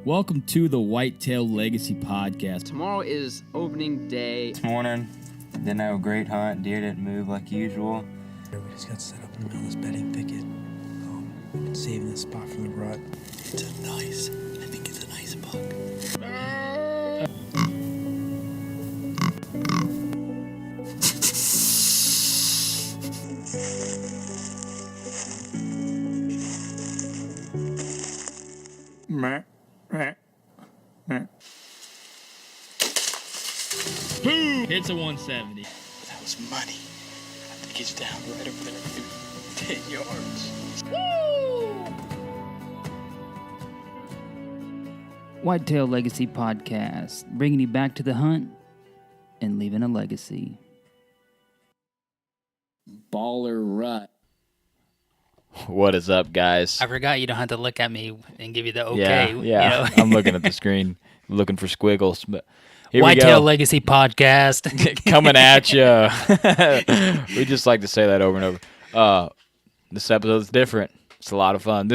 Welcome to the Whitetail Legacy Podcast. Tomorrow is opening day. This morning, didn't have a great hunt. Deer didn't move like usual. We just got set up in the middle of this bedding thicket. We've been saving this spot from the rut. I think it's a nice buck. Boom! Hits a 170. That was money. I think he's down right over there, 10 yards. Whitetail Legacy Podcast, bringing you back to the hunt and leaving a legacy. Baller rut. What is up, guys? I forgot you don't have to look at me and give you the okay. Yeah. You know? I'm looking at the screen, looking for squiggles. But here Whitetail we go. Legacy Podcast. Coming at you. We just like to say that over and over. This episode's different. It's a lot of fun.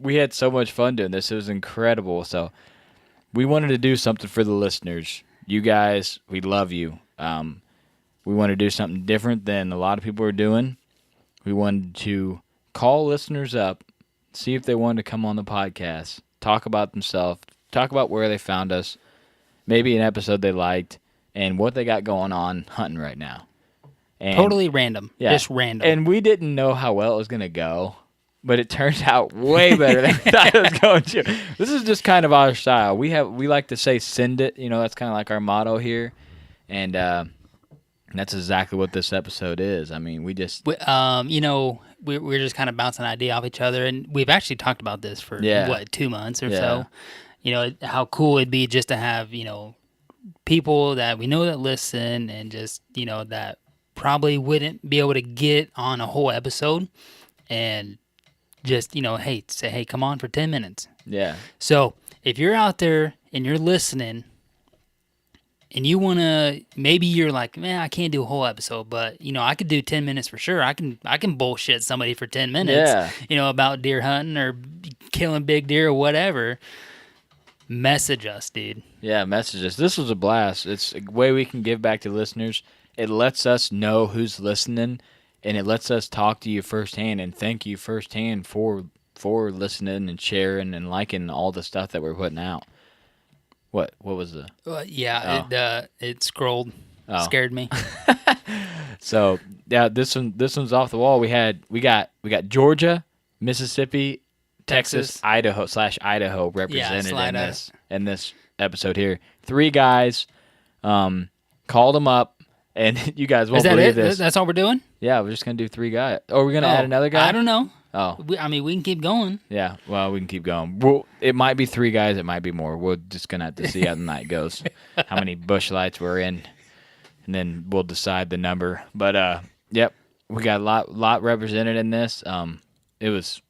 We had so much fun doing this. It was incredible. So we wanted to do something for the listeners. You guys, we love you. We want to do something different than a lot of people are doing. We wanted to call listeners up, see if they wanted to come on the podcast, talk about themselves, talk about where they found us, maybe an episode they liked, and what they got going on hunting right now. And, Totally random. yeah. Just random. And we didn't know how well it was going to go, but it turned out way better than we thought it was going to. This is just kind of our style. We like to say send it. You know, that's kind of like our motto here. And that's exactly what this episode is. I mean, we just... We're just kind of bouncing an idea off each other, and we've actually talked about this for, 2 months or so. You know, how cool it'd be just to have, people that we know that listen and just, that probably wouldn't be able to get on a whole episode and just, say, come on for 10 minutes. Yeah. So if you're out there and you're listening and you want to, maybe you're like, man, I can't do a whole episode, but, I could do 10 minutes for sure. I can bullshit somebody for 10 minutes, about deer hunting or killing big deer or whatever. Message us, dude. Yeah, message us. This was a blast. It's a way we can give back to listeners. It lets us know who's listening, and it lets us talk to you firsthand and thank you firsthand for listening and sharing and liking all the stuff that we're putting out. What was the? It scrolled. Scared me. So yeah, this one's off the wall. We got Georgia, Mississippi, Texas, Idaho represented in this episode here. 3 guys, called them up, and you guys won't believe this. That's all we're doing? Yeah, we're just gonna do 3 guys. Oh, we're gonna add another guy. I don't know. Oh, we can keep going. yeah. Well, we can keep going. It might be 3 guys. It might be more. We're just gonna have to see how the night goes, how many bush lights we're in, and then we'll decide the number. But yep, we got a lot represented in this. It was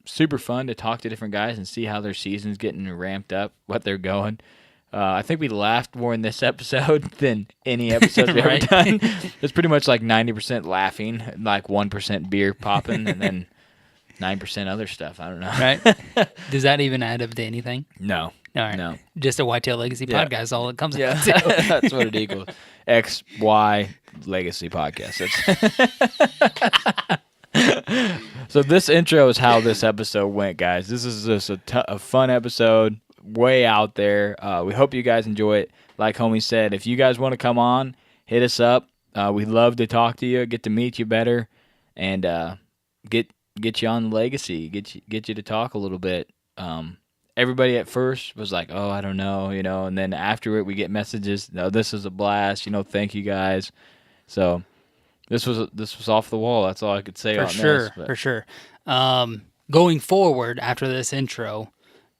super fun to talk to different guys and see how their season's getting ramped up, what they're going. I think we laughed more in this episode than any episode we've ever done. It's pretty much like 90% laughing, like 1% beer popping, and then 9% other stuff. I don't know. Right? Does that even add up to anything? No. All right. No. Just a Whitetail Legacy podcast is all it comes out to. That's what it equals. XY Legacy Podcast. So this intro is how this episode went, guys. This is just a fun episode, way out there. We hope you guys enjoy it. Like homie said, if you guys want to come on, hit us up. We'd love to talk to you, get to meet you better, and get you on the legacy, get you to talk a little bit. Everybody at first was like, oh, I don't know, and then after it we get messages, no, this is a blast, thank you guys. So this was off the wall. That's all I could say For on sure, this. for sure. Going forward after this intro,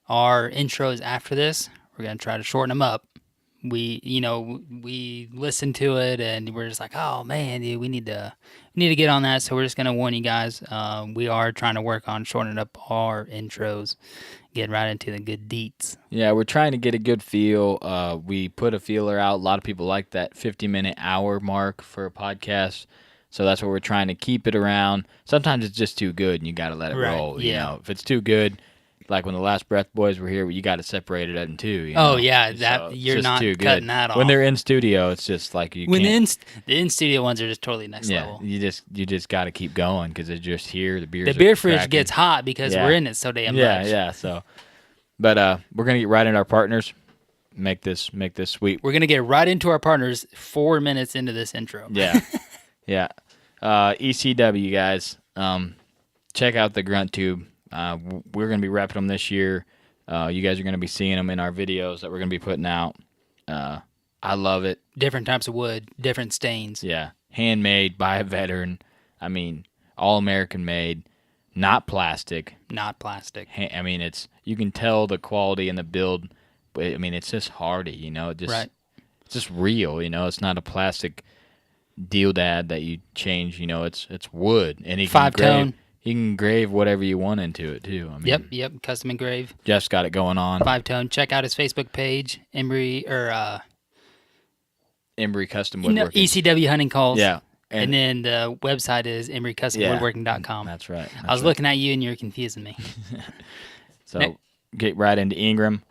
our intros after this, we're going to try to shorten them up. We listened to it and we're just like, oh man, dude, we need to get on that. So we're just going to warn you guys. We are trying to work on shortening up our intros, getting right into the good deets. Yeah, we're trying to get a good feel. We put a feeler out. A lot of people like that 50-minute hour mark for a podcast. So that's what we're trying to keep it around. Sometimes it's just too good and you got to let it roll. Yeah. If it's too good, like when the Last Breath Boys were here, you got to separate it in two. You know? Oh yeah, So you're it's just not too good. cutting that off. When they're in studio, it's just like you can't. The in studio ones are just totally next level. You just got to keep going because they're just here. The beer fridge gets hot because we're in it so damn much. Yeah. So, but we're gonna get right into our partners. Make this sweet. We're gonna get right into our partners 4 minutes into this intro. Yeah, yeah. ECW guys, check out the Grunt Tube. We're gonna be repping them this year. You guys are gonna be seeing them in our videos that we're gonna be putting out. I love it. Different types of wood, different stains. Yeah, handmade by a veteran. I mean, all American made, not plastic. Not plastic. I mean, you can tell the quality and the build. But I mean, it's just hardy, you know. Right. It's just real, you know. It's not a plastic deal dad that you change. You know, it's wood, and he can engrave whatever you want into it too. I mean, Yep. Custom engrave. Jeff's got it going on. 5-tone. Check out his Facebook page, Embry Custom Woodworking. ECW Hunting Calls. Yeah. And then the website is embrycustomwoodworking.com. That's right. I was looking at you and you were confusing me. So get right into Ingram.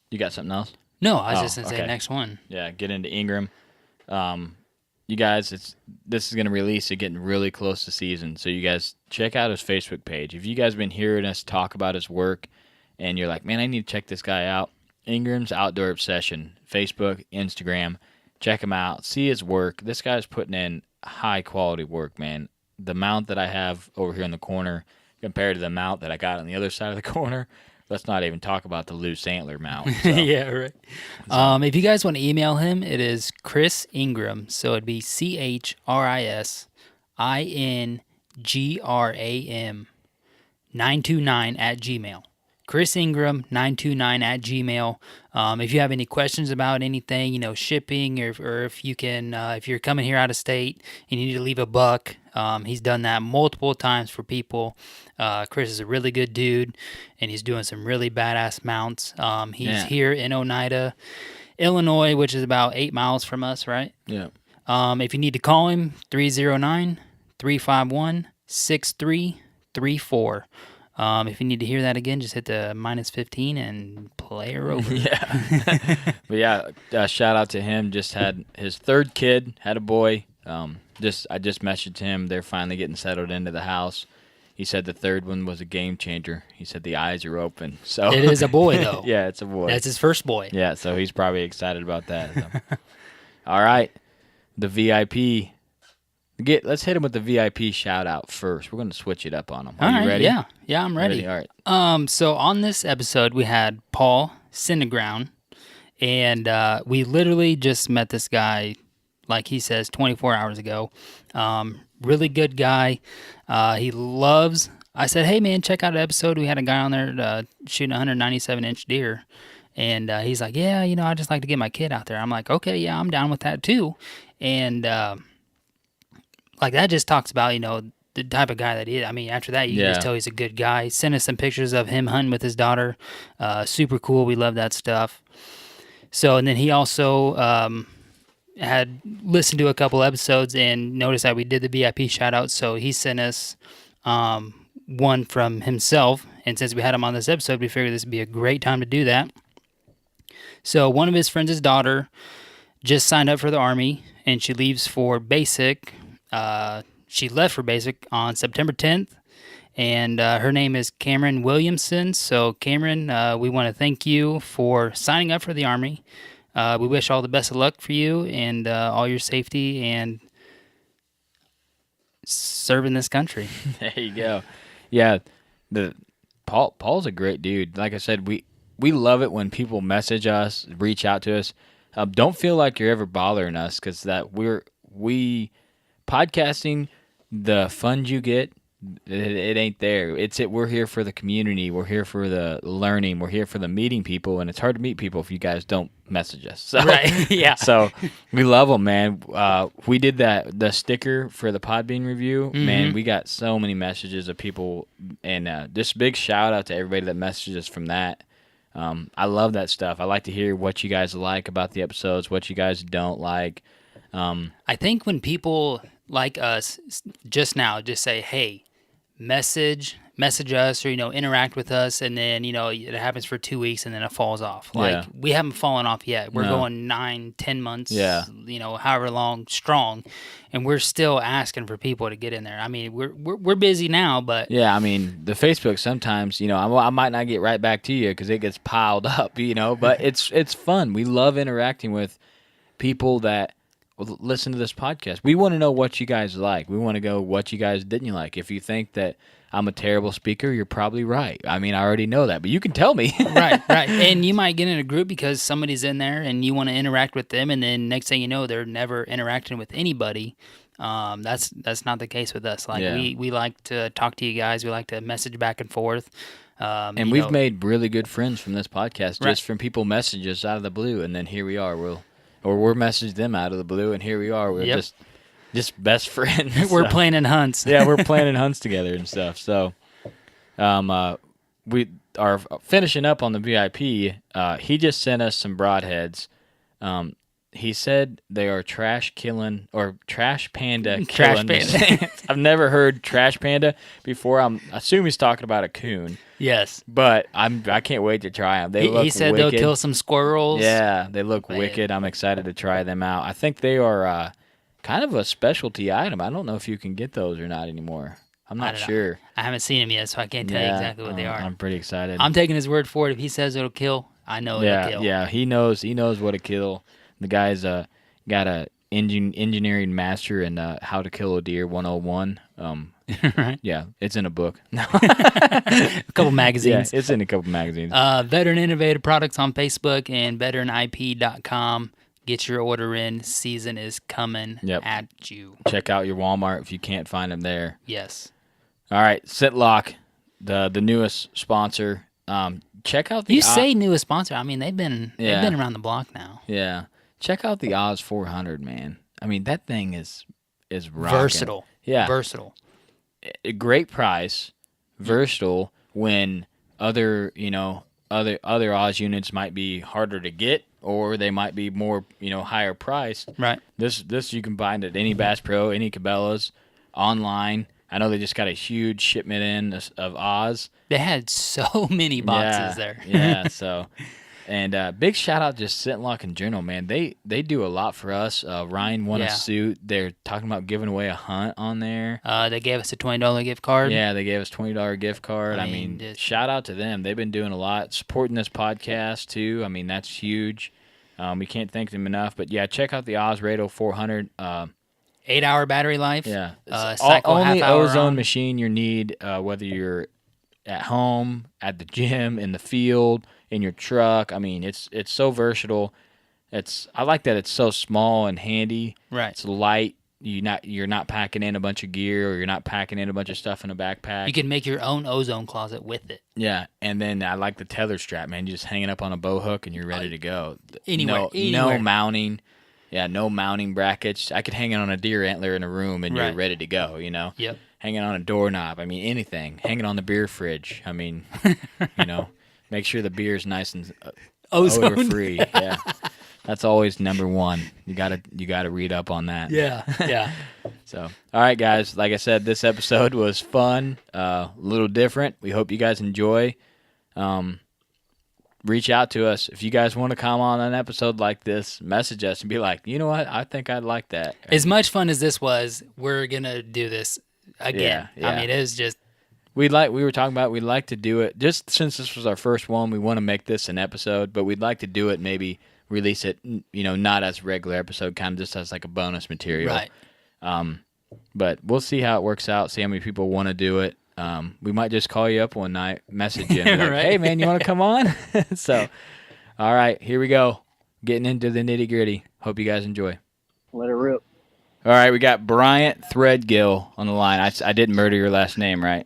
You got something else? No, I was just going to say next one. Yeah, get into Ingram. You guys, this is going to release. It's getting really close to season. So you guys check out his Facebook page. If you guys have been hearing us talk about his work and you're like, man, I need to check this guy out, Ingram's Outdoor Obsession, Facebook, Instagram. Check him out. See his work. This guy's putting in high-quality work, man. The mount that I have over here in the corner compared to the mount that I got on the other side of the corner, let's not even talk about the loose antler mount. So. Yeah, right. If you guys want to email him, it is Chris Ingram. So it'd be ChrisIngram 929 at Gmail. Chris Ingram 929 at Gmail. If you have any questions about anything, you know, shipping, or if you can, if you're coming here out of state and you need to leave a buck, he's done that multiple times for people. Chris is a really good dude, and he's doing some really badass mounts. He's here in Oneida, Illinois, which is about 8 miles from us, right? Yeah. If you need to call him, 309-351-6334. If you need to hear that again, just hit the -15 and play her over. Yeah. But yeah, shout out to him. Just had his third kid, had a boy. I just messaged him. They're finally getting settled into the house. He said the third one was a game changer. He said the eyes are open. So it is a boy, though. Yeah, it's a boy. That's his first boy. Yeah, so he's probably excited about that. So. All right, the VIP. Let's hit him with the VIP shout out first. We're going to switch it up on him. Are you ready? Yeah, I'm ready. All right. So on this episode, we had Paul Cinneground, and we literally just met this guy, like he says, 24 hours ago. Really good guy. He loves. I said, hey man, check out an episode. We had a guy on there shooting a 197-inch deer. And he's like, yeah, you know, I just like to get my kid out there. I'm like, okay, yeah, I'm down with that too. And like that just talks about, you know, the type of guy that he is. I mean, after that, you can just tell he's a good guy. Sent us some pictures of him hunting with his daughter. Super cool. We love that stuff. So, and then he also had listened to a couple episodes and noticed that we did the VIP shout out. So he sent us one from himself. And since we had him on this episode, we figured this would be a great time to do that. So one of his friends' daughter just signed up for the Army, and she leaves for basic. She left for basic on September 10th, and her name is Cameron Williamson. So Cameron, we want to thank you for signing up for the Army. We wish all the best of luck for you and all your safety and serving this country. There you go. Yeah, Paul's a great dude. Like I said, we love it when people message us, reach out to us. Don't feel like you're ever bothering us, because that we podcasting, the fun you get, it ain't there. We're here for the community. We're here for the learning. We're here for the meeting people, and it's hard to meet people if you guys don't message us. So, right? Yeah. So we love them, man. We did the sticker for the Podbean review. Mm-hmm. Man, we got so many messages of people, and just big shout out to everybody that messaged us from that. I love that stuff. I like to hear what you guys like about the episodes, what you guys don't like. I think when people like us just now just say, hey, message message us or, interact with us, and then, it happens for 2 weeks and then it falls off. Like, we haven't fallen off yet. We're going 9-10 months, however long strong, and we're still asking for people to get in there. I mean, we're busy now, but... Yeah, I mean, the Facebook sometimes, I might not get right back to you because it gets piled up, but it's fun. We love interacting with people that listen to this podcast. We want to know what you guys like. We want to go what you guys didn't like. If you think that I'm a terrible speaker, you're probably right. I mean, I already know that, but you can tell me. Right. And you might get in a group because somebody's in there and you want to interact with them, and then next thing you know, they're never interacting with anybody. That's not the case with us. Like, we like to talk to you guys. We like to message back and forth. And we've made really good friends from this podcast, just from people message us out of the blue, and then here we are. We're messaging them out of the blue, and here we are. We're just best friends. We're planning hunts. Yeah, we're planning hunts together and stuff. So, we are finishing up on the VIP. He just sent us some broadheads. He said they are trash panda killing. Trash panda. I've never heard trash panda before. I assume he's talking about a coon. Yes, but I can't wait to try them. He said wicked. They'll kill some squirrels. Yeah, they look wicked. I'm excited to try them out. I think they are kind of a specialty item. I don't know if you can get those or not anymore. I'm not sure. I haven't seen them yet, so I can't tell you exactly what they are. I'm pretty excited. I'm taking his word for it. If he says it'll kill, I know it'll kill. Yeah, he knows what to kill. The guy's got a engineering master in how to kill a deer 101. Right. Yeah, it's in a book. A couple magazines. Yeah, it's in a couple magazines. Veteran Innovative Products on Facebook and veteranip.com. Get your order in. Season is coming at you. Check out your Walmart if you can't find them there. Yes. All right, Sitlock, the newest sponsor. Check out the. You say newest sponsor. I mean, they've been around the block now. Yeah. Check out the Oz 400, man. I mean, that thing is rocking. Versatile. Yeah. Versatile. A great price. Versatile when other Oz units might be harder to get, or they might be more, higher priced. Right. This you can find at any Bass Pro, any Cabela's, online. I know they just got a huge shipment in of Oz. They had so many boxes there. Yeah, so... And big shout out to Scentlock in general, man. They do a lot for us. Ryan won a suit. They're talking about giving away a hunt on there. They gave us a $20 gift card. Yeah, they gave us $20 gift card. I mean, shout out to them. They've been doing a lot, supporting this podcast too. I mean, that's huge. We can't thank them enough. But yeah, check out the Oz Radio 400. 8-hour battery life. Yeah, cycle only half-hour ozone on. machine you need, whether you're at home, at the gym, in the field, in your truck. I mean, it's so versatile. I like that it's so small and handy. Right. It's light. You're not packing in a bunch of gear, or you're not packing in a bunch of stuff in a backpack. You can make your own ozone closet with it. Yeah, and then I like the tether strap, man. You just hang it up on a bow hook and you're ready to go. Anywhere. No mounting. Yeah, no mounting brackets. I could hang it on a deer antler in a room and you're ready to go, Yep. Hang it on a doorknob. I mean, anything. Hang it on the beer fridge. I mean, make sure the beer's nice and odor free. Yeah, that's always number one. You gotta read up on that. Yeah. So, all right, guys. Like I said, this episode was fun, a little different. We hope you guys enjoy. Reach out to us if you guys want to come on an episode like this. Message us and be like, you know what? I think I'd like that. As much fun as this was, we're gonna do this again. Yeah. I mean, it was just. We were talking about, we'd like to do it, just since this was our first one, we want to make this an episode, but we'd like to do it, maybe release it, not as a regular episode, kind of just as like a bonus material. Right. But we'll see how it works out, see how many people want to do it. We might just call you up one night, message you, and be like, hey, man, you want to come on? So, all right, here we go. Getting into the nitty-gritty. Hope you guys enjoy. Let it rip. All right, we got Bryant Threadgill on the line. I didn't murder your last name, right?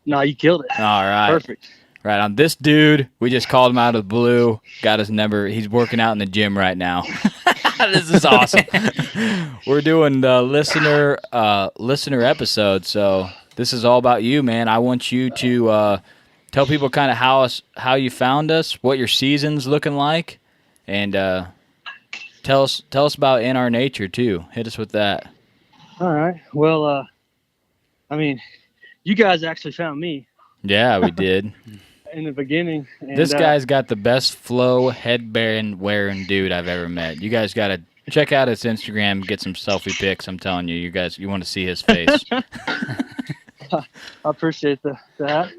No, you killed it. All right. Perfect. Right on. This dude, we just called him out of the blue, got his number. He's working out in the gym right now. This is awesome. We're doing the listener episode, so this is all about you, man. I want you to tell people kind of how you found us, what your season's looking like, and tell us about In Our Nature too. Hit us with that. All right. Well, you guys actually found me. Yeah, we did. in the beginning. And, This guy's got the best flow headband wearing dude I've ever met. You guys got to check out his Instagram, get some selfie pics. I'm telling you, you want to see his face. I appreciate that.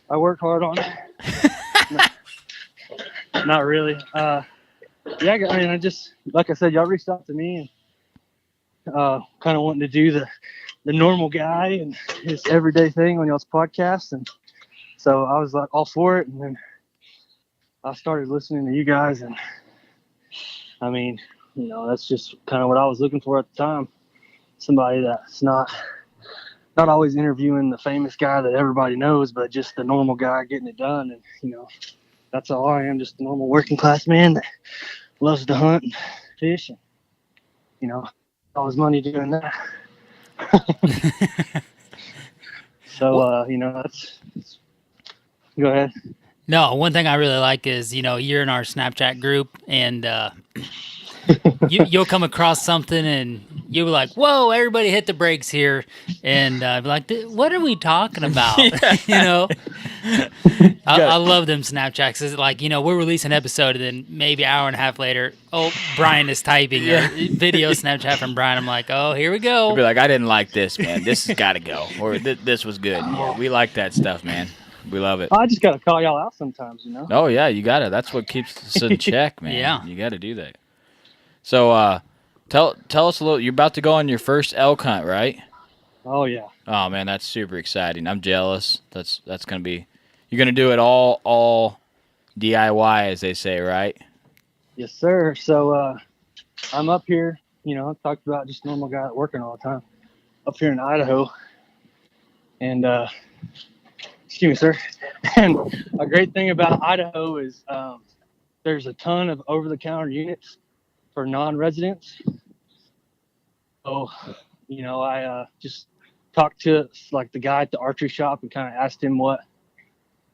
I work hard on it. Not really. Yeah, I mean, I just, like I said, y'all reached out to me and kind of wanting to do the normal guy and his everyday thing on y'all's podcast. And so I was like all for it. And then I started listening to you guys. And I mean, that's just kind of what I was looking for at the time. Somebody that's not always interviewing the famous guy that everybody knows, but just the normal guy getting it done. And, that's all I am, just a normal working class man that loves to hunt and fish and, all his money doing that. So, that's go ahead. No, one thing I really like is, you're in our Snapchat group and you'll come across something and you'll be like, whoa, everybody hit the brakes here. And be like, what are we talking about? I love them Snapchats. It's like, we'll release an episode and then maybe an hour and a half later, Brian is typing a video Snapchat from Brian. I'm like, oh, here we go. You'll be like, I didn't like this, man. This has got to go. Or this was good. Yeah, we like that stuff, man. We love it. I just got to call y'all out sometimes, Oh, yeah, you got to. That's what keeps us in check, man. Yeah. You got to do that. So tell us a little. You're about to go on your first elk hunt, right? Oh, yeah. Oh, man, that's super exciting. I'm jealous. That's going to be – you're going to do it all DIY, as they say, right? Yes, sir. So I'm up here, I talked about just a normal guy working all the time, up here in Idaho. And excuse me, sir. And a great thing about Idaho is there's a ton of over-the-counter units for non-residents. So, I just talked to like the guy at the archery shop and kind of asked him what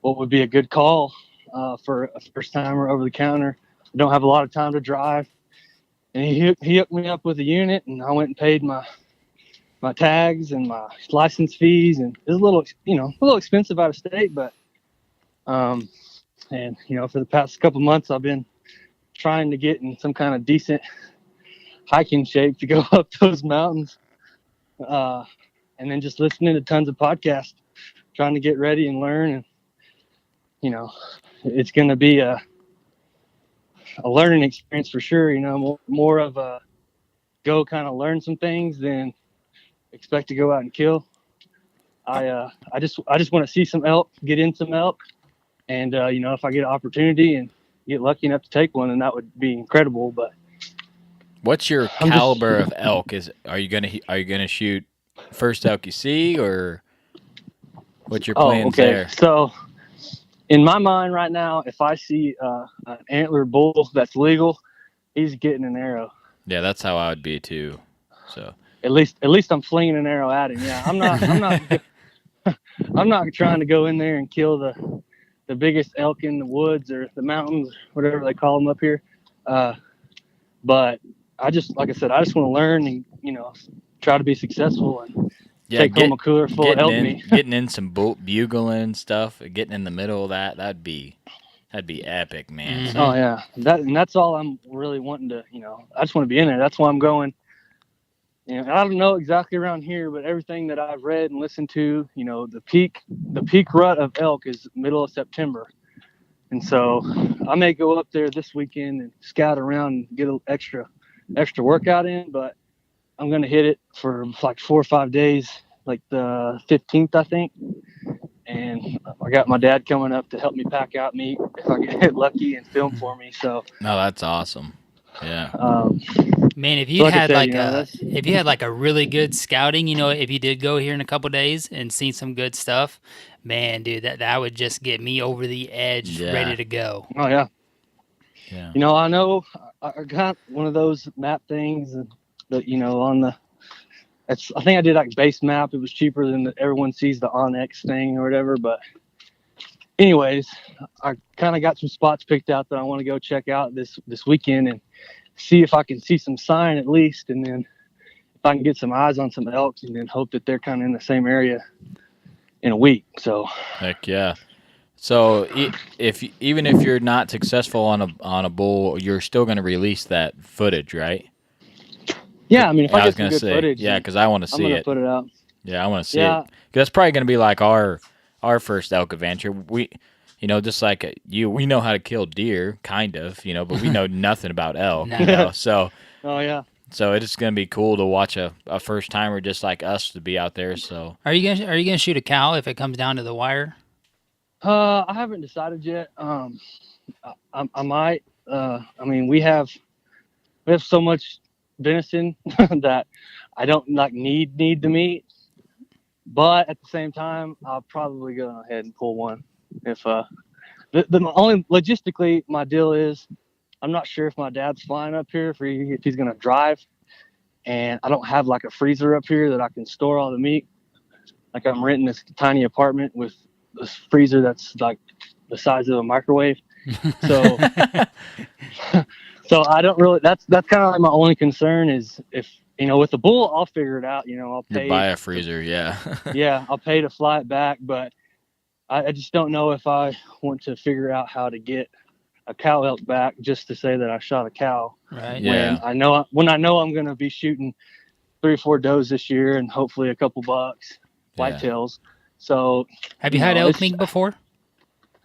would be a good call for a first timer over the counter. I don't have a lot of time to drive, and he hooked me up with a unit, and I went and paid my tags and my license fees, and it was a little expensive out of state, but and for the past couple months I've been trying to get in some kind of decent hiking shape to go up those mountains, and then just listening to tons of podcasts, trying to get ready and learn. And it's going to be a learning experience for sure. More of a go kind of learn some things than expect to go out and kill. I just want to see some elk, get in some elk, and if I get an opportunity and get lucky enough to take one, then that would be incredible. But what's your caliber of elk? Are you gonna shoot first elk you see, or what's your plans there? So in my mind right now, if I see an antler bull that's legal, he's getting an arrow. Yeah, that's how I would be too. So at least I'm flinging an arrow at him. Yeah, I'm not I'm not trying to go in there and kill the biggest elk in the woods or the mountains, whatever they call them up here. But like I said, I just want to learn and try to be successful and take home a cooler full of elk meat. Getting in some bugling and stuff, getting in the middle of that'd be epic, man. Mm-hmm. Oh yeah, that's all I'm really wanting to. I just want to be in there. That's why I'm going. I don't know exactly around here, but everything that I've read and listened to, the peak rut of elk is middle of September. And so I may go up there this weekend and scout around and get an extra workout in, but I'm going to hit it for like 4 or 5 days, like the 15th, I think. And I got my dad coming up to help me pack out meat if I get lucky and film for me. So no, that's awesome. Yeah. Man, if you had like a really good scouting, if you did go here in a couple days and seen some good stuff, man, dude, that would just get me over the edge, ready to go. Oh yeah. Yeah. I know I got one of those map things that on the. I think I did like base map. It was cheaper than everyone sees the Onyx thing or whatever. But anyways, I kind of got some spots picked out that I want to go check out this weekend and see if I can see some sign at least, and then if I can get some eyes on some elk, and then hope that they're kind of in the same area. in a week. So Heck yeah. So even if you're not successful on a bull, you're still going to release that footage, right? yeah, I mean, if I I was get some going to good say, footage, yeah, because I want to I'm see gonna it. put it out. Yeah, I want to see Yeah. it. 'Cause that's probably going to be like our first elk adventure. We, just like you, we know how to kill deer, kind of, but we know nothing about elk, So, Oh yeah. so it's going to be cool to watch a first timer just like us to be out there. So, Are you gonna shoot a cow if it comes down to the wire? I haven't decided yet. I might. I mean, we have so much venison that I don't like need the meat, but at the same time, I'll probably go ahead and pull one. If the only logistically, my deal is I'm not sure if my dad's flying up here, if he's gonna drive, and I don't have like a freezer up here that I can store all the meat. Like I'm renting this tiny apartment with this freezer that's like the size of a microwave. So so I don't really, that's kind of like my only concern is if, with the bull, I'll figure it out, I'll pay. buy a freezer, yeah. Yeah, I'll pay to fly it back, but I just don't know if I want to figure out how to get a cow elk back just to say that I shot a cow. Right. Yeah. When I know I'm going to be shooting 3 or 4 does this year and hopefully a couple bucks, whitetails. So have you had elk meat before?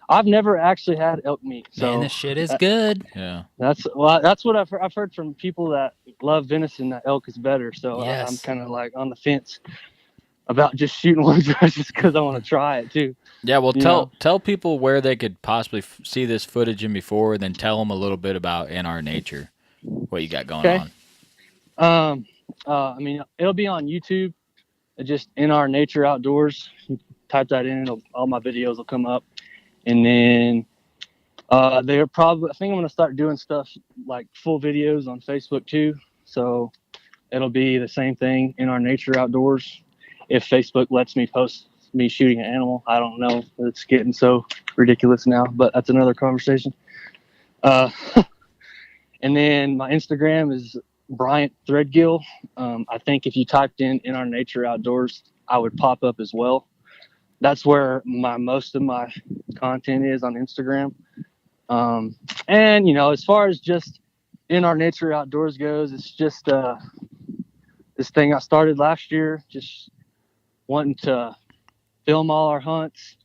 I've never actually had elk meat. So man, this shit is good. Yeah. That's what I've heard from people that love venison, that elk is better. So Yes. I'm kind of like on the fence about just shooting one just because I want to try it too. Yeah, well, tell people where they could possibly see this footage in before, and then tell them a little bit about In Our Nature, what you got going on. I mean, it'll be on YouTube, just In Our Nature Outdoors. You type that in, all my videos will come up. And then I think I'm going to start doing stuff like full videos on Facebook too. So it'll be the same thing, In Our Nature Outdoors. If Facebook lets me post me shooting an animal, I don't know. It's getting so ridiculous now, but that's another conversation. And then my Instagram is Bryant Threadgill. I think if you typed in Our Nature Outdoors, I would pop up as well. That's where most of my content is, on Instagram. And as far as just In Our Nature Outdoors goes, it's just this thing I started last year, just wanting to film all our hunts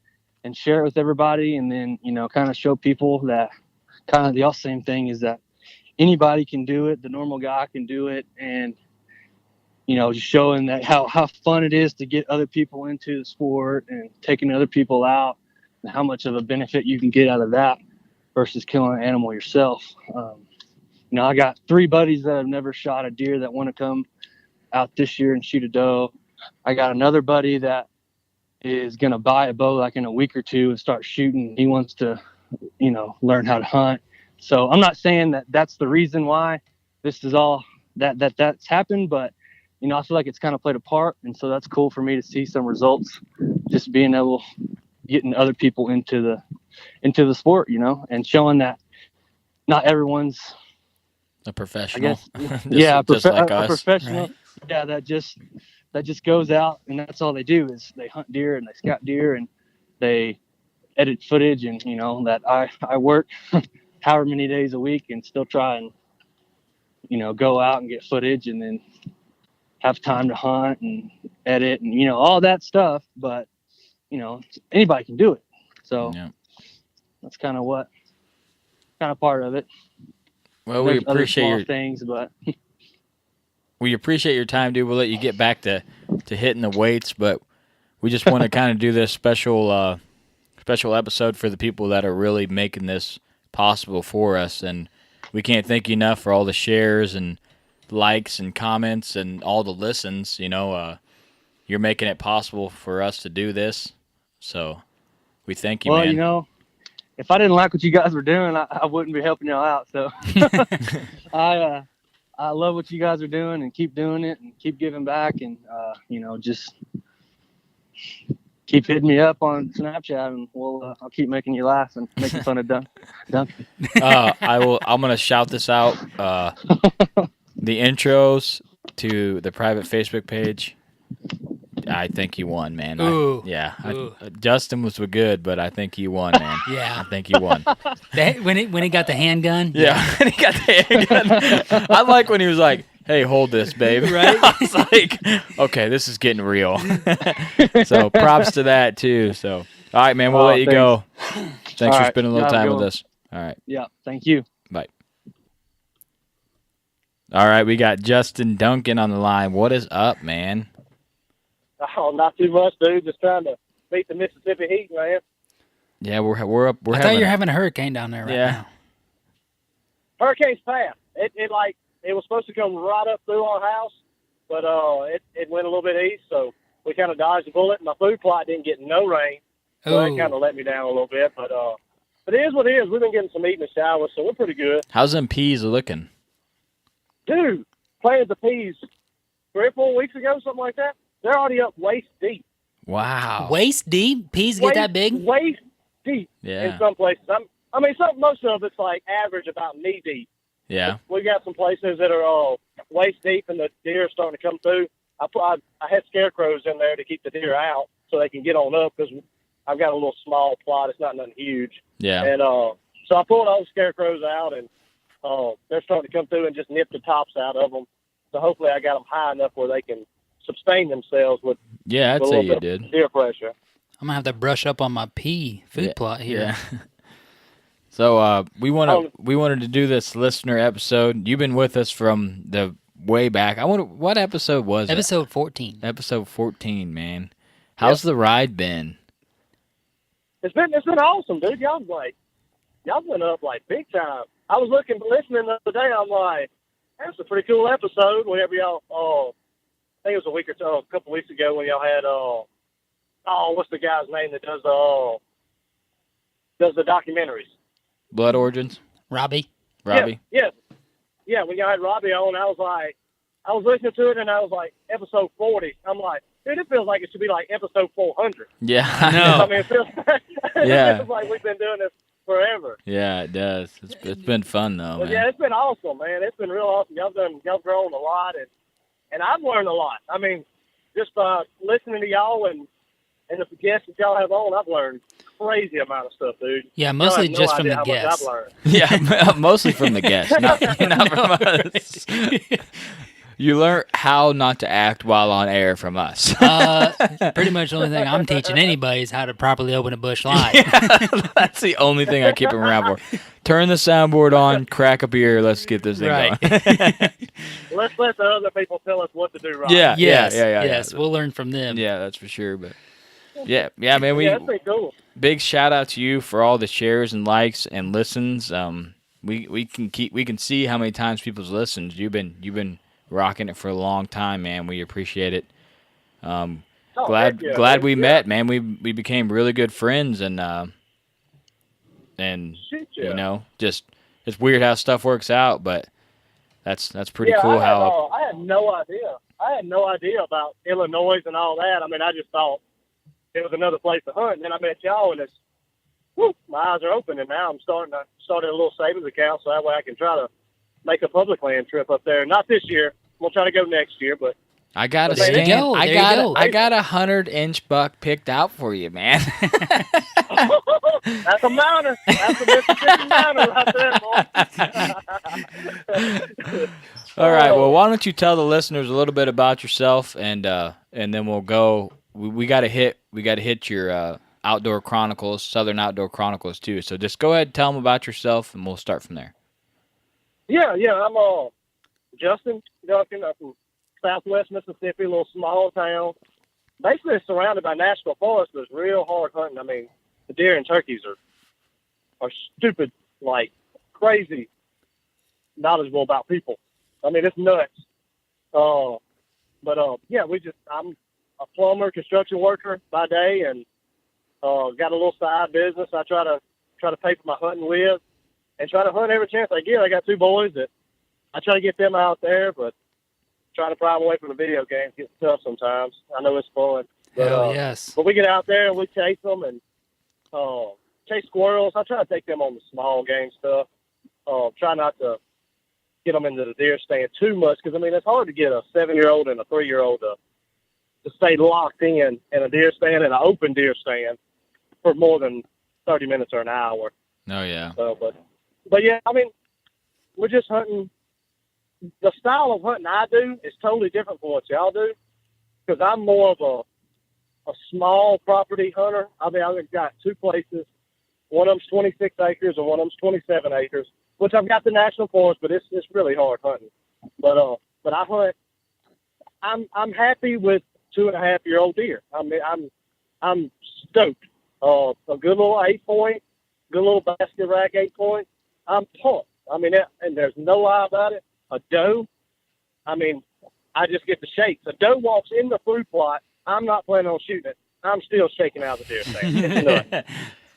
and share it with everybody, and then kind of show people that kind of the same thing is that anybody can do it, the normal guy can do it, and just showing that how fun it is to get other people into the sport and taking other people out, and how much of a benefit you can get out of that versus killing an animal yourself. I got 3 buddies that have never shot a deer that want to come out this year and shoot a doe. I got another buddy that is going to buy a bow like in a week or 2 and start shooting. He wants to, learn how to hunt. So I'm not saying that that's the reason why this is all that's happened, but I feel like it's kind of played a part, and so that's cool for me to see some results, just being able, getting other people into the sport, and showing that not everyone's a professional. I guess, yeah, just like a us. professional. Right. Yeah, that just goes out and that's all they do is they hunt deer and they scout deer and they edit footage, and that I work however many days a week and still try and go out and get footage and then have time to hunt and edit and all that stuff, but anybody can do it. So Yeah. that's kind of part of it. Well, we There's other appreciate small your things, but we appreciate your time, dude. We'll let you get back to hitting the weights, but we just want to kind of do this special episode for the people that are really making this possible for us, and we can't thank you enough for all the shares and likes and comments and all the listens. You're making it possible for us to do this, so we thank you, man. Well, if I didn't like what you guys were doing, I wouldn't be helping y'all out. So I love what you guys are doing, and keep doing it and keep giving back, and just keep hitting me up on Snapchat, and I'll keep making you laugh and making fun of Duncan. I'm gonna shout this out. The intros to the private Facebook page. I think he won, man. Ooh. Justin was good, but I think he won, man. Yeah. I think he won. When he got the handgun. Yeah, when he got the handgun. I like when he was like, "Hey, hold this, babe." Right? I was like, "Okay, this is getting real." So props to that too. So, all right, man, we'll let you go. Thanks for spending a little time with us. All right. Yeah, thank you. Bye. All right, we got Justin Duncan on the line. What is up, man? Oh, not too much, dude. Just trying to beat the Mississippi heat, man. Yeah, we're up. I thought you were having a hurricane down there right now. Hurricane's passed. It was supposed to come right up through our house, but it went a little bit east, so we kind of dodged the bullet. My food plot didn't get no rain, so that kind of let me down a little bit. But it is what it is. We've been getting some eating and showers, so we're pretty good. How's them peas looking? Dude, planted the peas 3 or 4 weeks ago, something like that. They're already up waist deep. Wow. Waist deep? Peas get that big? Waist deep in some places. Most of it's like average about knee deep. Yeah. We got some places that are waist deep and the deer are starting to come through. I had scarecrows in there to keep the deer out so they can get on up because I've got a little small plot. It's not nothing huge. Yeah. And so I pulled all the scarecrows out and they're starting to come through and just nip the tops out of them. So hopefully I got them high enough where they can sustain themselves with I'd say you did. Deer pressure. I'm gonna have to brush up on my pea food plot here. Yeah. So we wanted to do this listener episode. You've been with us from the way back. I wonder what episode was Episode it? 14. Episode 14, man. How's the ride been? It's been awesome, dude. Y'all went up like big time. I was listening the other day. I'm like, that's a pretty cool episode. Whenever y'all, I think it was a couple weeks ago when y'all had, what's the guy's name that does the documentaries? Blood Origins? Robbie. Yeah. When y'all had Robbie on, I was listening to it and I was like, episode 40. I'm like, dude, it feels like it should be like episode 400. Yeah, I know. I mean, it feels like we've been doing this forever. Yeah, it does. It's been fun though, man. Yeah, it's been awesome, man. It's been real awesome. Y'all grown a lot, and I've learned a lot. I mean, just listening to y'all and the guests that y'all have on, I've learned crazy amount of stuff, dude. Yeah, mostly just from the guests. Yeah, mostly from the guests, not from us. You learn how not to act while on air from us. Pretty much the only thing I'm teaching anybody is how to properly open a bush light. Yeah, that's the only thing I keep them around for. Turn the soundboard on, crack a beer, let's get this thing going. Let's let the other people tell us what to do right. Yes, we'll learn from them. Yeah, that's for sure. But yeah, man. That's pretty cool. Big shout out to you for all the shares and likes and listens. We can see how many times people's listened. You've been rocking it for a long time, man. We appreciate it. Glad we met, man. We became really good friends, and you know, just it's weird how stuff works out, but that's pretty cool. I had no idea. I had no idea about Illinois and all that. I mean, I just thought it was another place to hunt. And then I met y'all, and my eyes are open, and now I'm starting a little savings account so that way I can try to make a public land trip up there. Not this year. We'll try to go next year, but I got a stand. I got 100-inch buck picked out for you, man. That's a mounter. That's a Mississippi mounter right there, boy. All right. Well, why don't you tell the listeners a little bit about yourself, and then we'll go. We got to hit your Outdoor Chronicles, Southern Outdoor Chronicles too. So just go ahead and tell them about yourself, and we'll start from there. Yeah. I'm Justin Duncan. I'm from Southwest Mississippi, a little small town. Basically, it's surrounded by national forest, but it's real hard hunting. I mean, the deer and turkeys are stupid, like crazy, knowledgeable about people. I mean, it's nuts. I'm a plumber, construction worker by day, and got a little side business. I try to pay for my hunting with, and try to hunt every chance I get. I got 2 boys that I try to get them out there, but trying to pry them away from the video games gets tough sometimes. I know it's fun. But, yes. But we get out there and we chase them and chase squirrels. I try to take them on the small game stuff. Try not to get them into the deer stand too much because, I mean, it's hard to get a 7-year-old and a 3-year-old to to stay locked in a deer stand and an open deer stand for more than 30 minutes or an hour. Oh yeah. So, but yeah, I mean, we're just hunting. The style of hunting I do is totally different from what y'all do, because I'm more of a small property hunter. I mean, I've got two places. One of them's 26 acres and one of them's 27 acres, which I've got the national forest, but it's really hard hunting. But I hunt. I'm happy with 2.5-year-old deer. I mean, I'm stoked. A good little 8-point, good little basket rack 8-point. I'm pumped. I mean, and there's no lie about it. A doe, I mean, I just get the shakes. A doe walks in the food plot. I'm not planning on shooting it. I'm still shaking out the deer stand. It's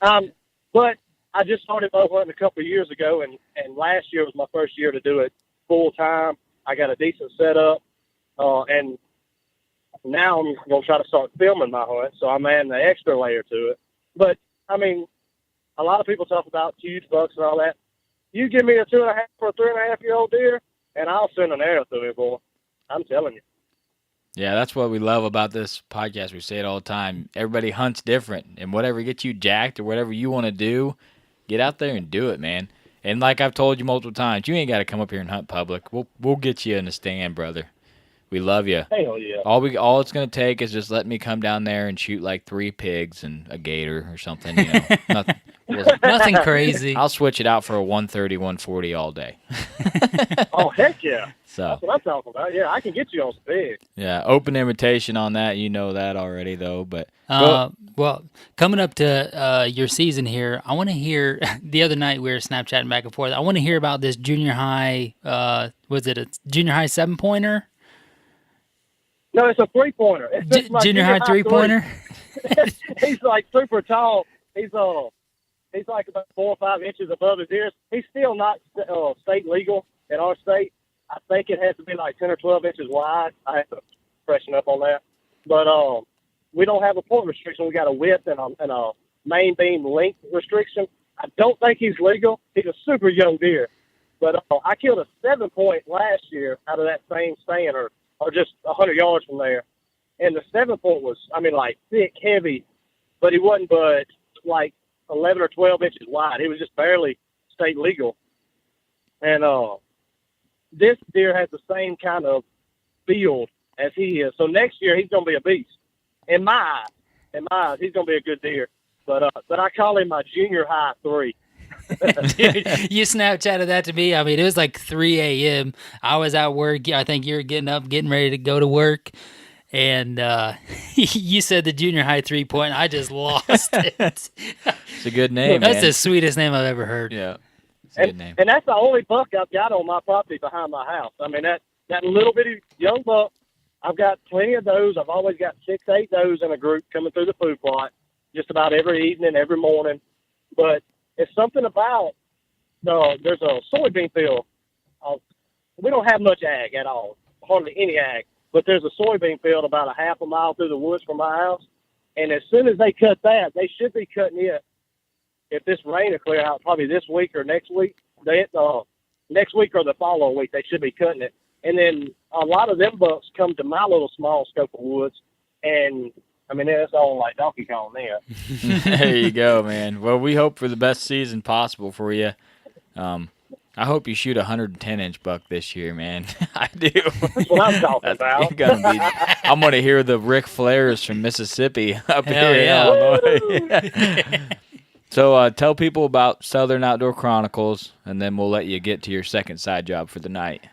nuts. But I just started bow hunting a couple of years ago, and last year was my first year to do it full time. I got a decent setup, and now I'm going to try to start filming my hunt, so I'm adding the extra layer to it. But, I mean, a lot of people talk about huge bucks and all that. You give me a 2.5 or a 3.5-year-old deer, and I'll send an arrow through it, boy. I'm telling you. Yeah, that's what we love about this podcast. We say it all the time. Everybody hunts different, and whatever gets you jacked or whatever you want to do, get out there and do it, man. And like I've told you multiple times, you ain't got to come up here and hunt public. We'll get you in the stand, brother. We love you. Hell yeah. All it's gonna take is just let me come down there and shoot like 3 pigs and a gator or something. You know, Nothing crazy. I'll switch it out for a 130, 140 all day. Oh, heck yeah. So that's what I'm talking about. Yeah, I can get you on some pigs. Yeah, open invitation on that. You know that already, though. But well, coming up to your season here, I want to hear. The other night we were Snapchatting back and forth. I want to hear about this junior high. Was it a junior high 7-pointer? No, it's a 3-pointer. It's junior high 3-pointer. He's like super tall. He's like about 4 or 5 inches above his ears. He's still not state legal in our state. I think it has to be like 10 or 12 inches wide. I have to freshen up on that. But we don't have a point restriction. We got a width and a main beam length restriction. I don't think he's legal. He's a super young deer. But I killed a 7-point last year out of that same stand, or just 100 yards from there. And the 7-point was, I mean, like thick, heavy, but he wasn't but like 11 or 12 inches wide. He was just barely state legal. And this deer has the same kind of build as he is. So next year he's going to be a beast. In my eyes, he's going to be a good deer. But I call him my junior high 3. Dude, you Snapchatted that to me. I mean, it was like 3 a.m. I was at work. I think you were getting up, getting ready to go to work. And you said the junior high 3-point. I just lost it. It's a good name, That's man. the sweetest name I've ever heard. Yeah. It's a good name. And that's the only buck I've got on my property behind my house. I mean, that little bitty young buck, I've got plenty of those. I've always got 6, 8 does in a group coming through the food plot just about every evening, every morning. But it's something about there's a soybean field. We don't have much ag at all, hardly any ag. But there's a soybean field about a half a mile through the woods from my house. And as soon as they cut that, they should be cutting it. If this rain will clear out, probably this week or next week. Next week or the following week, they should be cutting it. And then a lot of them bucks come to my little small scope of woods. And, I mean, it's all like Donkey Kong there. There you go, man. Well, we hope for the best season possible for you. I hope you shoot a 110-inch buck this year, man. I do. That's what I'm talking about. I'm going to hear the Ric Flairs from Mississippi up Hell here. yeah. Woo! So tell people about Southern Outdoor Chronicles, and then we'll let you get to your second side job for the night.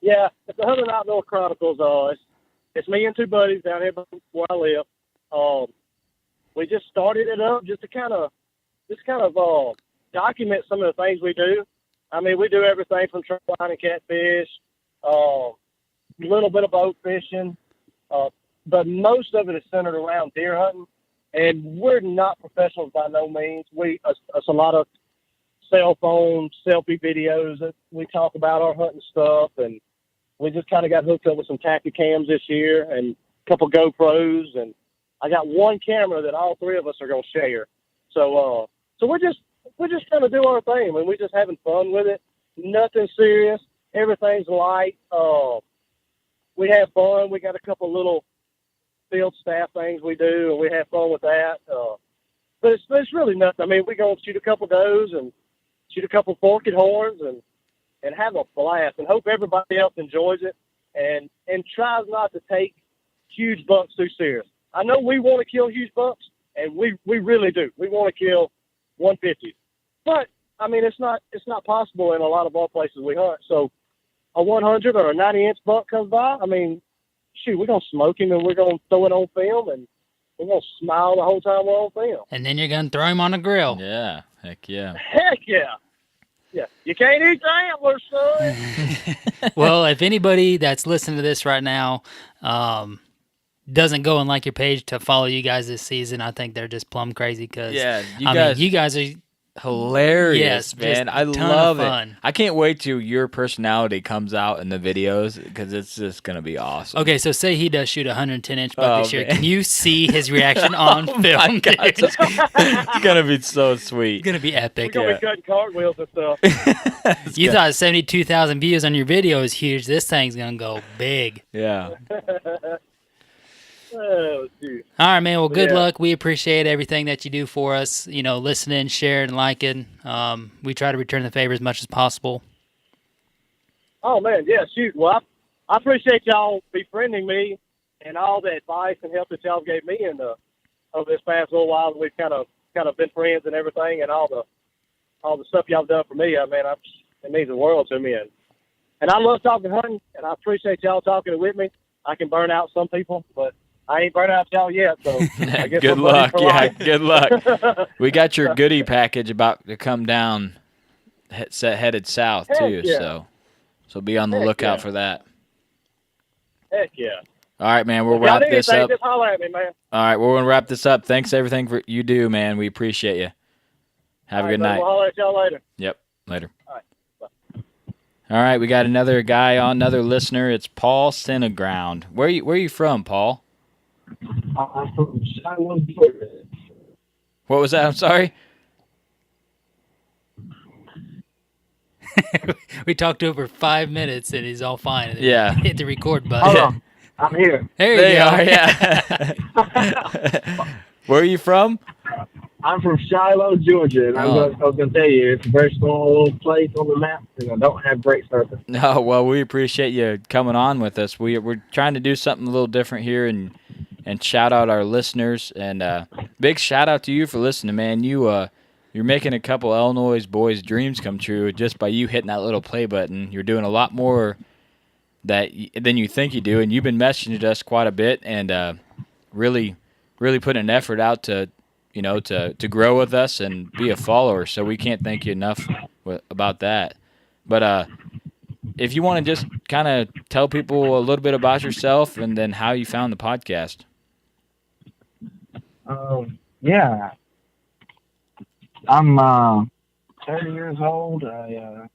Yeah, it's the Southern Outdoor Chronicles. It's me and 2 buddies down here where I live. We just started it up just to kind of document some of the things we do. I mean, we do everything from trout line and catfish, a little bit of boat fishing, but most of it is centered around deer hunting. And we're not professionals by no means. It's a lot of cell phone selfie videos that we talk about our hunting stuff, and we just kind of got hooked up with some Tacticams this year and a couple GoPros, and I got one camera that all 3 of us are gonna share. So we're just trying to do our thing, and we're just having fun with it. Nothing serious. Everything's light. we have fun. We got a couple little field staff things we do, and we have fun with that. But it's really nothing. I mean, we're going to shoot a couple does and shoot a couple forked horns and have a blast and hope everybody else enjoys it and tries not to take huge bucks too serious. I know we want to kill huge bucks, and we really do. We want to kill 150s. But, I mean, it's not possible in a lot of our places we hunt. So a 100 or a 90-inch buck comes by, I mean, shoot, we're going to smoke him and we're going to throw it on film and we're going to smile the whole time we're on film. And then you're going to throw him on a grill. Yeah. Heck yeah. Heck yeah. Yeah. You can't eat the antlers, son. Well, if anybody that's listening to this right now doesn't go and like your page to follow you guys this season, I think they're just plumb crazy because you guys are hilarious, man. I love it. I can't wait till your personality comes out in the videos because it's just gonna be awesome. Okay, so say he does shoot a 110-inch buck this year. Can you see his reaction on film? My God, it's gonna be so sweet. It's gonna be epic. We're gonna be cutting cartwheels and stuff. You thought 72,000 views on your video is huge. This thing's gonna go big. Yeah. Oh, dude. All right, man. Well, good luck. We appreciate everything that you do for us. You know, listening, sharing, liking. We try to return the favor as much as possible. Oh man, yeah, shoot. Well, I appreciate y'all befriending me and all the advice and help that y'all gave me over this past little while. We've kind of been friends and everything, and all the stuff y'all done for me. I mean, it means the world to me, and I love talking hunting, and I appreciate y'all talking with me. I can burn out some people, but I ain't burnt out y'all yet, so I guess good luck. Yeah, good luck. We got your goodie package about to come down, headed south too. Yeah. So be on the lookout for that. Heck yeah! All right, man. We'll wrap this up. Just holler at me, man. All right, we're gonna wrap this up. Thanks everything for you do, man. We appreciate you. Have a good night. We'll holler at y'all later. Yep. Later. All right. Bye. All right, we got another guy on, another listener. It's Paul Cineground. Where are you from, Paul? I'm from Shoutout, Georgia. What was that? I'm sorry. We talked to him for 5 minutes, and he's all fine. And Yeah. hit the record button. Hold on. I'm here. There you go. Are, yeah. Where are you from? I'm from Shoutout, Georgia, and I was going to tell you, it's a very small little place on the map, and I don't have great service. No, well, we appreciate you coming on with us. We're trying to do something a little different here and shout out our listeners. And big shout out to you for listening, man. You're making a couple Illinois boys' dreams come true just by you hitting that little play button. You're doing a lot more than you think you do, and you've been messaging us quite a bit and really putting an effort out to grow with us and be a follower. So we can't thank you enough about that. But if you want to just kind of tell people a little bit about yourself and then how you found the podcast. Yeah. I'm 30 years old. I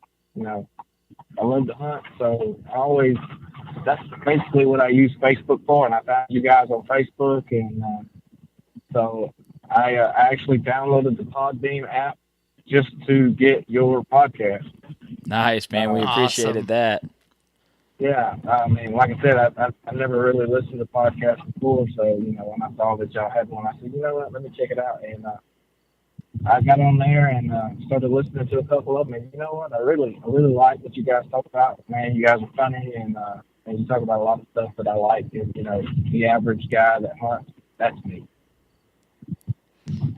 love to hunt, so that's basically what I use Facebook for, and I found you guys on Facebook, and so I actually downloaded the Podbeam app just to get your podcast. Nice, man. We appreciated that. Yeah, I mean, like I said, I never really listened to podcasts before, so, when I saw that y'all had one, I said, you know what, let me check it out, and I got on there and started listening to a couple of them, and you know what, I really like what you guys talk about. Man, you guys are funny, and you talk about a lot of stuff that I like, and, the average guy that hunts, that's me.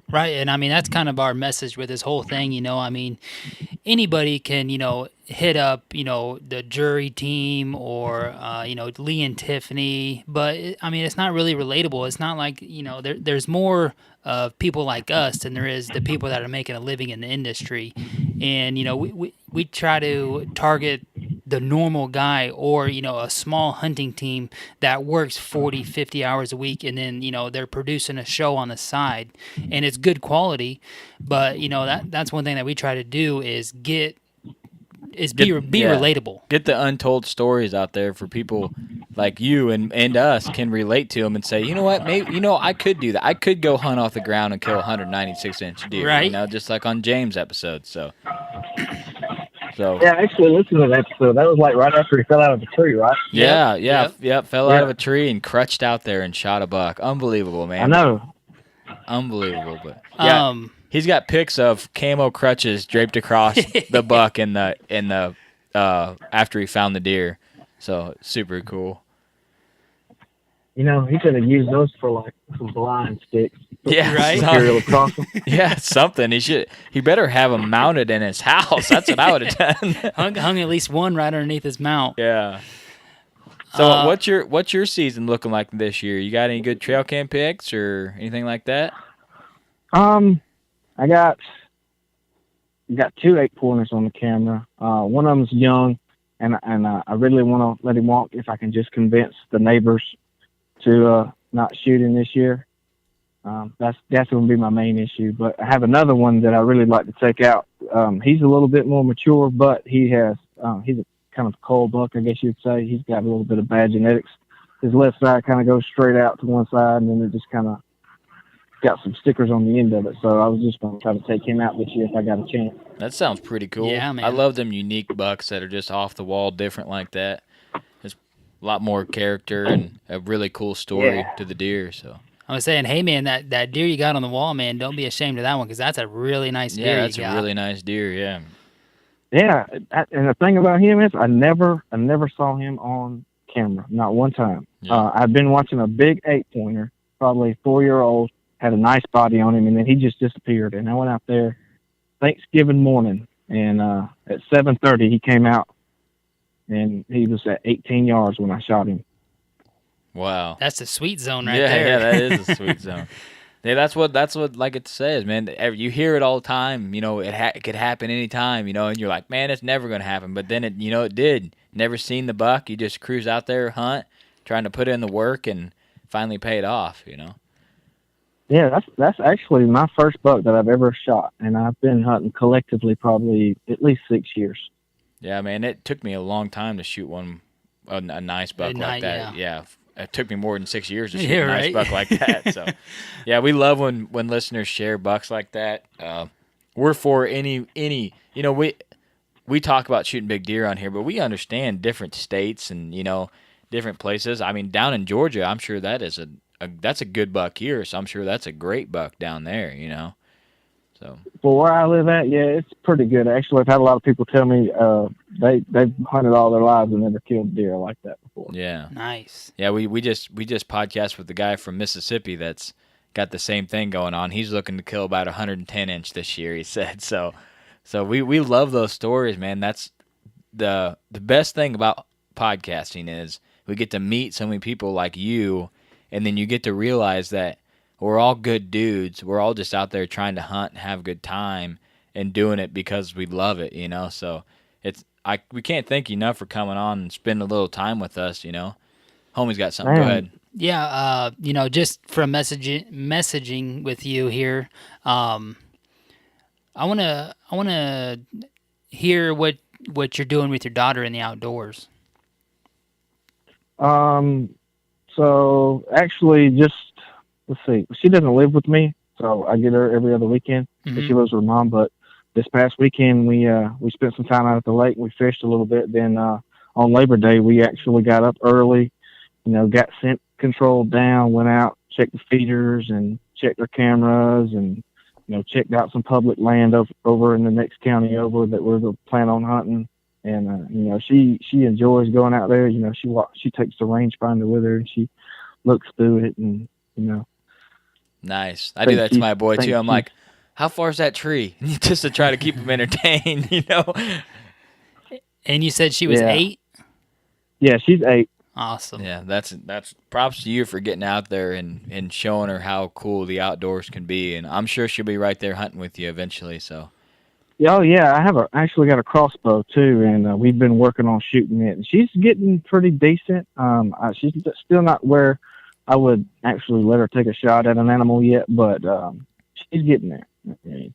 Right, and I mean, that's kind of our message with this whole thing, I mean, anybody can, hit up, the jury team or, Lee and Tiffany, but, I mean, it's not really relatable. It's not like, there's more of people like us than there is the people that are making a living in the industry. And, we try to target the normal guy or, a small hunting team that works 40, 50 hours a week, and then, they're producing a show on the side, and it's good quality. But, that's one thing that we try to do is be relatable. Get the untold stories out there for people like you and us can relate to them and say, you know what, maybe, I could do that. I could go hunt off the ground and kill a 196-inch deer, right? Just like on James' episode. So So Yeah, I actually listened to that episode. That was like right after he fell out of the tree, right? Yep. Fell out of a tree and crutched out there and shot a buck. Unbelievable, man. I know. Unbelievable, but yeah, he's got pics of camo crutches draped across the buck in the after he found the deer. So super cool. You know, he could have used those for like some blind sticks. Yeah, right. Material across them. Yeah, something. He better have them mounted in his house. That's what I would have done. hung at least one right underneath his mount. Yeah. So what's your season looking like this year? You got any good trail cam pics or anything like that? I got 2 8-pointers on the camera. One of them's young, and I really want to let him walk if I can just convince the neighbors to not shoot him this year. That's going to be my main issue. But I have another one that I really like to take out. He's a little bit more mature, but he's a kind of cold buck, I guess you'd say. He's got a little bit of bad genetics. His left side kind of goes straight out to one side, and then it just kind of got some stickers on the end of it. So I was just going to try to take him out this year if I got a chance. That sounds pretty cool. Yeah, man. I love them unique bucks that are just off the wall, different like that. There's a lot more character and a really cool story to the deer. So I was saying, hey man, that deer you got on the wall, man, don't be ashamed of that one because that's a really nice deer. Yeah, that's a really nice deer. Yeah. Yeah, and the thing about him is I never saw him on camera, not one time. Yeah. I've been watching a big 8-pointer, probably 4-year-old, had a nice body on him, and then he just disappeared. And I went out there Thanksgiving morning, and at 7:30 he came out, and he was at 18 yards when I shot him. Wow. That's the sweet zone right there. there. Yeah, that is a sweet zone. Yeah, that's what like it says, man. You hear it all the time. You know, it could happen anytime. You know, and you're like, man, it's never gonna happen. But then it did. Never seen the buck. You just cruise out there, hunt, trying to put in the work, and finally paid off. You know. Yeah, that's actually my first buck that I've ever shot, and I've been hunting collectively probably at least 6 years. Yeah, man, it took me a long time to shoot a nice buck like that. Yeah. It took me more than 6 years to shoot a nice buck like that. So, yeah, we love when listeners share bucks like that. We're for any. You know, we talk about shooting big deer on here, but we understand different states and different places. I mean, down in Georgia, I'm sure that is that's a good buck here. So I'm sure that's a great buck down there. You know. So. Well, where I live at, yeah, it's pretty good. Actually, I've had a lot of people tell me they've hunted all their lives and never killed deer like that before. Yeah. Nice. Yeah, we just podcast with the guy from Mississippi that's got the same thing going on. He's looking to kill about 110 inch this year, he said. So we love those stories, man. That's the best thing about podcasting is we get to meet so many people like you, and then you get to realize that we're all good dudes. We're all just out there trying to hunt and have a good time and doing it because we love it, you know. So we can't thank you enough for coming on and spending a little time with us, you know. Homie's got something. Go ahead. Yeah, just from messaging with you here, I wanna hear what you're doing with your daughter in the outdoors. So actually, just let's see. She doesn't live with me, so I get her every other weekend. Mm-hmm. She lives with her mom, but this past weekend we spent some time out at the lake and we fished a little bit. Then on Labor Day we actually got up early, got scent control down, went out, checked the feeders and checked their cameras, and checked out some public land over in the next county over that we're going to plan on hunting. And she enjoys going out there. She takes the rangefinder with her and she looks through it, and Nice. I do that to my boy too. I'm like, how far is that tree? Just to try to keep him entertained, And you said she was 8? Yeah, she's 8. Awesome. Yeah, that's props to you for getting out there and showing her how cool the outdoors can be. And I'm sure she'll be right there hunting with you eventually. So. Oh yeah, I have actually got a crossbow too, and we've been working on shooting it. And she's getting pretty decent. She's still not where I would actually let her take a shot at an animal yet, but she's getting there. I mean,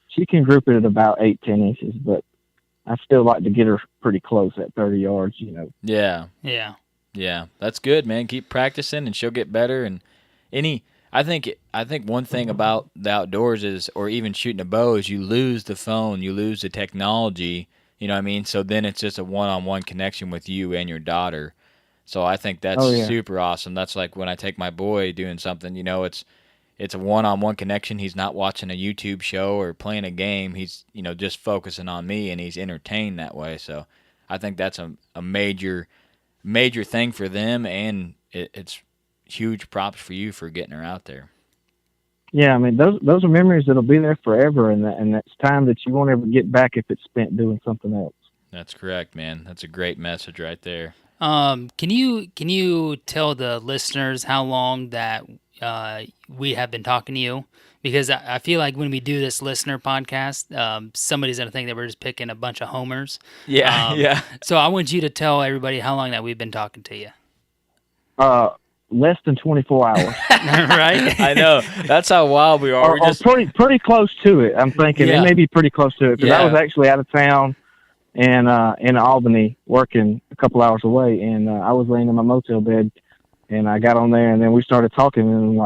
she can group it at about 8-10 inches, but I still like to get her pretty close at 30 yards. Yeah. Yeah. Yeah, that's good, man. Keep practicing, and she'll get better. And I think one thing about the outdoors is, or even shooting a bow, is you lose the phone, you lose the technology, You know what I mean? So then it's just a one-on-one connection with you and your daughter. So I think that's super awesome. That's like when I take my boy doing something, you know, it's a one-on-one connection. He's not watching a YouTube show or playing a game. He's, you know, just focusing on me, and he's entertained that way. So I think that's a major thing for them, and it's huge props for you for getting her out there. Yeah, I mean, those are memories that'll be there forever, and that's time that you won't ever get back if it's spent doing something else. That's correct, man. That's a great message right there. Can you tell the listeners how long that we have been talking to you? Because I feel like when we do this listener podcast, somebody's gonna think that we're just picking a bunch of homers. Yeah, yeah. So I want you to tell everybody how long that we've been talking to you. Less than 24 hours. Right? I know. That's how wild we are. Or pretty close to it. I'm thinking it may be pretty close to it because I was actually out of town and in Albany working a couple hours away, and I was laying in my motel bed, and I got on there, and then we started talking, and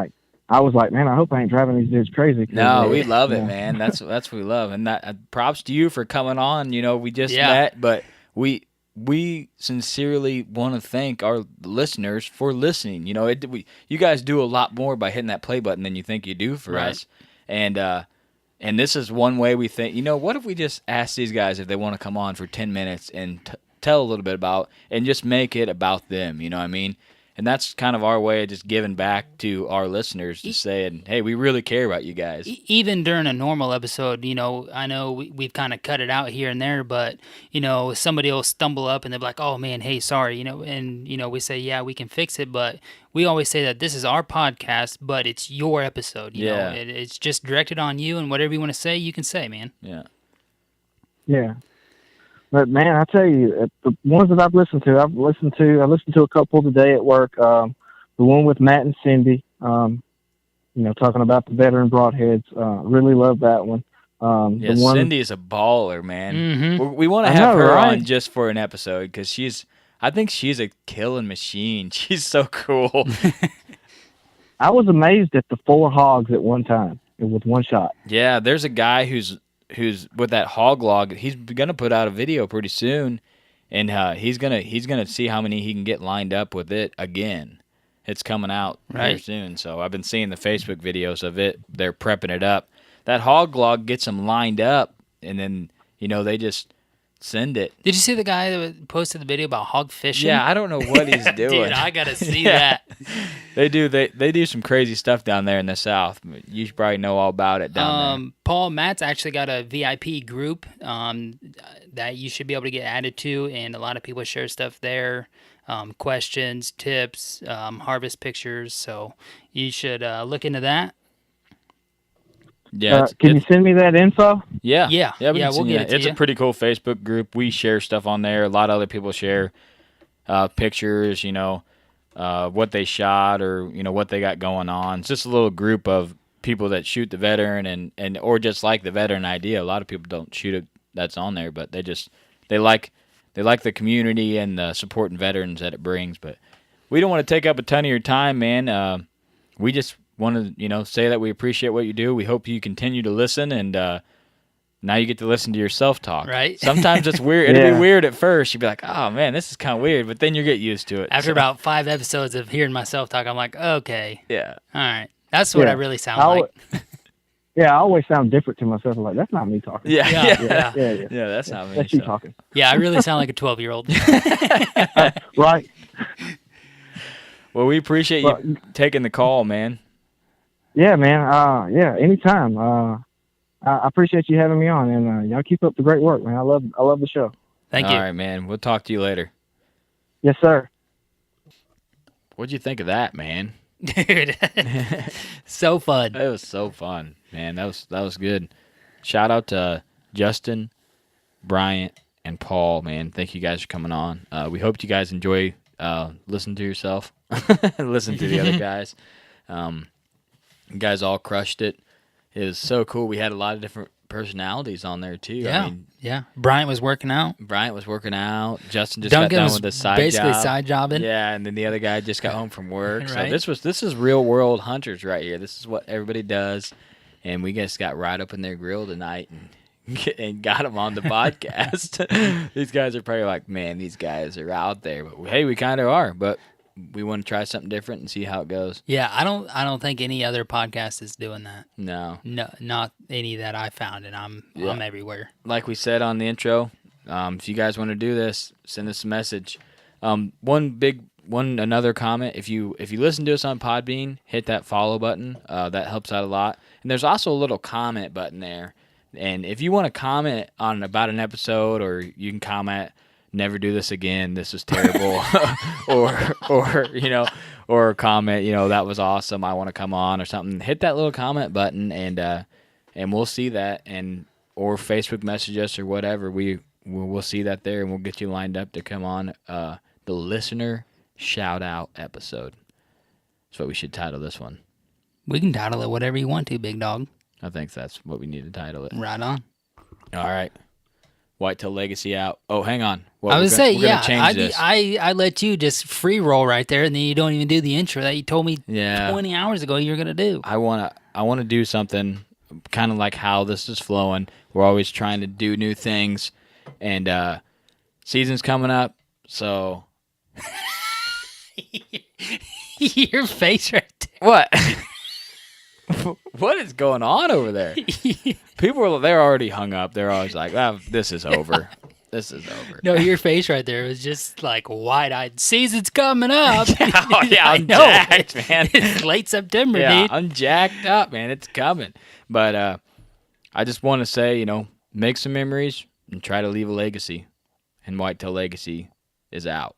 I was like, man, I hope I ain't driving these dudes crazy. No, we love it, man. That's what we love, and that props to you for coming on. You know, we just met, but we sincerely want to thank our listeners for listening. You know, you guys do a lot more by hitting that play button than you think you do for us. And this is one way we think, you know, what if we just ask these guys if they want to come on for 10 minutes and tell a little bit about, and just make it about them, you know what I mean? And that's kind of our way of just giving back to our listeners, just saying, hey, we really care about you guys. Even during a normal episode, you know, I know we've kind of cut it out here and there, but, you know, somebody will stumble up and they'll be like, oh, man, hey, sorry, you know, and, you know, we say, yeah, we can fix it, but we always say that this is our podcast, but it's your episode, you know. It's just directed on you, and whatever you want to say, you can say, man. Yeah. Yeah. But man, I tell you, the ones that I've listened to, I listened to a couple today at work. The one with Matt and Cindy, you know, talking about the veteran broadheads. Really love that one. Cindy is a baller, man. Mm-hmm. We want to have her on just for an episode because I think she's a killing machine. She's so cool. I was amazed at the 4 hogs at one time with one shot. Yeah, there's a guy who's with that hog log. He's gonna put out a video pretty soon, and he's gonna see how many he can get lined up with it again. It's coming out very soon, so I've been seeing the Facebook videos of it. They're prepping it up. That hog log gets them lined up, and then, you know, they just send it. Did you see the guy that posted the video about hog fishing? Yeah, I don't know what he's doing. Dude, I gotta see that. They do some crazy stuff down there in the South. You should probably know all about it down there. Paul, Matt's actually got a VIP group that you should be able to get added to, and a lot of people share stuff there, questions, tips, harvest pictures. So you should look into that. Yeah, can you send me that info? Yeah, we'll get it to It's you. a pretty cool Facebook group. We share stuff on there. A lot of other people share pictures, you know, what they shot or, you know, what they got going on. It's just a little group of people that shoot the veteran and or just like the veteran idea. A lot of people don't shoot it that's on there, but they like the community and the supporting veterans that it brings. But we don't want to take up a ton of your time, man. We just want to, you know, say that we appreciate what you do. We hope you continue to listen, and now you get to listen to yourself talk. Right. Sometimes it's weird. It'll be weird at first. You'd be like, oh, man, this is kind of weird, but then you get used to it. After about 5 episodes of hearing myself talk, I'm like, okay. Yeah. All right. That's what I really sound like. Yeah, I always sound different to myself. I'm like, that's not me talking. Yeah, that's not me. That's you talking. Yeah, I really sound like a 12-year-old. Right. Well, we appreciate you taking the call, man. Yeah, man. Anytime. I appreciate you having me on, and y'all keep up the great work, man. I love the show. Thank you. All right, man. We'll talk to you later. Yes, sir. What'd you think of that, man? Dude, so fun. It was so fun, man. That was good. Shout out to Justin, Bryant, and Paul, man. Thank you guys for coming on. We hope you guys enjoy listening to yourself, listen to the other guys. You guys all crushed it. It was so cool. We had a lot of different personalities on there too. Yeah, I mean, yeah. Bryant was working out. Justin just Duncan got done was with the side basically job. side jobbing. Yeah, and then the other guy just got home from work. Right. So this is real world hunters right here. This is what everybody does, and we just got right up in their grill tonight and and got them on the podcast. These guys are probably like, man, these guys are out there. But hey, we kind of are. But we want to try something different and see how it goes. Yeah, I don't think any other podcast is doing that. No, not any that I found, and I'm everywhere. Like we said on the intro, if you guys want to do this, send us a message. Another comment. If you listen to us on Podbean, hit that follow button. That helps out a lot. And there's also a little comment button there. And if you want to comment about an episode, or you can comment, "Never do this again. This is terrible," or comment, "That was awesome. I want to come on," or something. Hit that little comment button, and we'll see that, or Facebook message us or whatever. We'll see that there, and we'll get you lined up to come on the listener shout out episode. That's what we should title this one. We can title it whatever you want to, big dog. I think that's what we need to title it. Right on. All right. Whitetail Legacy out. Oh, hang on. I was saying, I let you just free roll right there, and then you don't even do the intro that you told me 20 hours ago you were gonna do. I wanna do something kind of like how this is flowing. We're always trying to do new things, and season's coming up, so. Your face right there. What? What is going on over there? They're already hung up. They're always like, this is over. This is over. No, your face right there was just like wide-eyed. Season's coming up. I'm jacked, man. It's late September, dude. I'm jacked up, man. It's coming. But I just want to say, make some memories and try to leave a legacy. And Whitetail Legacy is out.